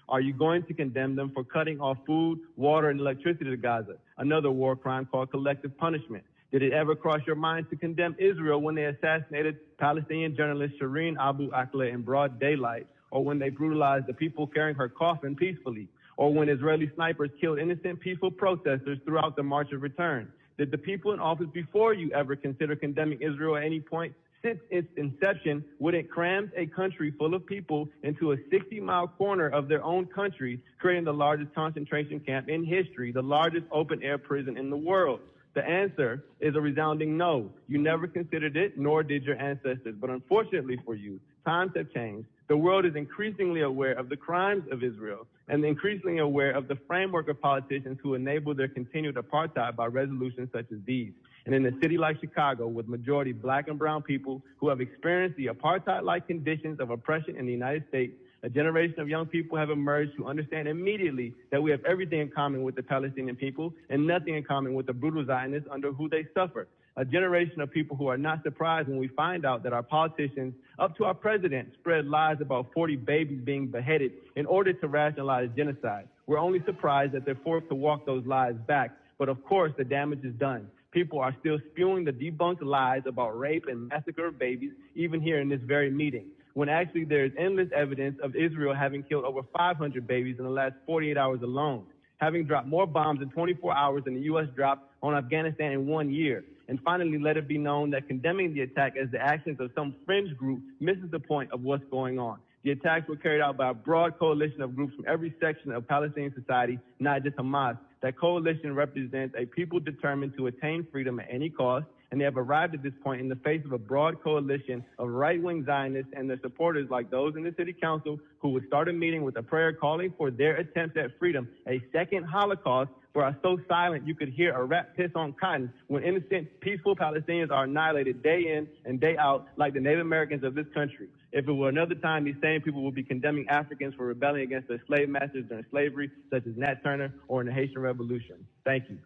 Are you going to condemn them for cutting off food, water, and electricity to Gaza, another war crime called collective punishment? Did it ever cross your mind to condemn Israel when they assassinated Palestinian journalist Shireen Abu Akleh in broad daylight, or when they brutalized the people carrying her coffin peacefully, or when Israeli snipers killed innocent peaceful protesters throughout the March of Return? Did the people in office before you ever consider condemning Israel at any point? Since its inception, when it crammed a country full of people into a 60-mile corner of their own country, creating the largest concentration camp in history, the largest open-air prison in the world? The answer is a resounding no. You never considered it, nor did your ancestors. But unfortunately for you, times have changed. The world is increasingly aware of the crimes of Israel and increasingly aware of the framework of politicians who enable their continued apartheid by resolutions such as these. And in a city like Chicago, with majority black and brown people who have experienced the apartheid-like conditions of oppression in the United States, a generation of young people have emerged who understand immediately that we have everything in common with the Palestinian people and nothing in common with the brutal Zionists under who they suffer. A generation of people who are not surprised when we find out that our politicians, up to our president, spread lies about 40 babies being beheaded in order to rationalize genocide. We're only surprised that they're forced to walk those lies back. But of course, the damage is done. People are still spewing the debunked lies about rape and massacre of babies, even here in this very meeting, when actually there is endless evidence of Israel having killed over 500 babies in the last 48 hours alone, having dropped more bombs in 24 hours than the U.S. dropped on Afghanistan in 1 year. And finally, let it be known that condemning the attack as the actions of some fringe group misses the point of what's going on. The attacks were carried out by a broad coalition of groups from every section of Palestinian society, not just Hamas. That coalition represents a people determined to attain freedom at any cost, and they have arrived at this point in the face of a broad coalition of right-wing Zionists and their supporters like those in the city council who would start a meeting with a prayer calling for their attempts at freedom, a second Holocaust, where are so silent you could hear a rat piss on cotton when innocent, peaceful Palestinians are annihilated day in and day out like the Native Americans of this country. If it were another time, these same people would be condemning Africans for rebelling against their slave masters during slavery, such as Nat Turner or in the Haitian Revolution. Thank you.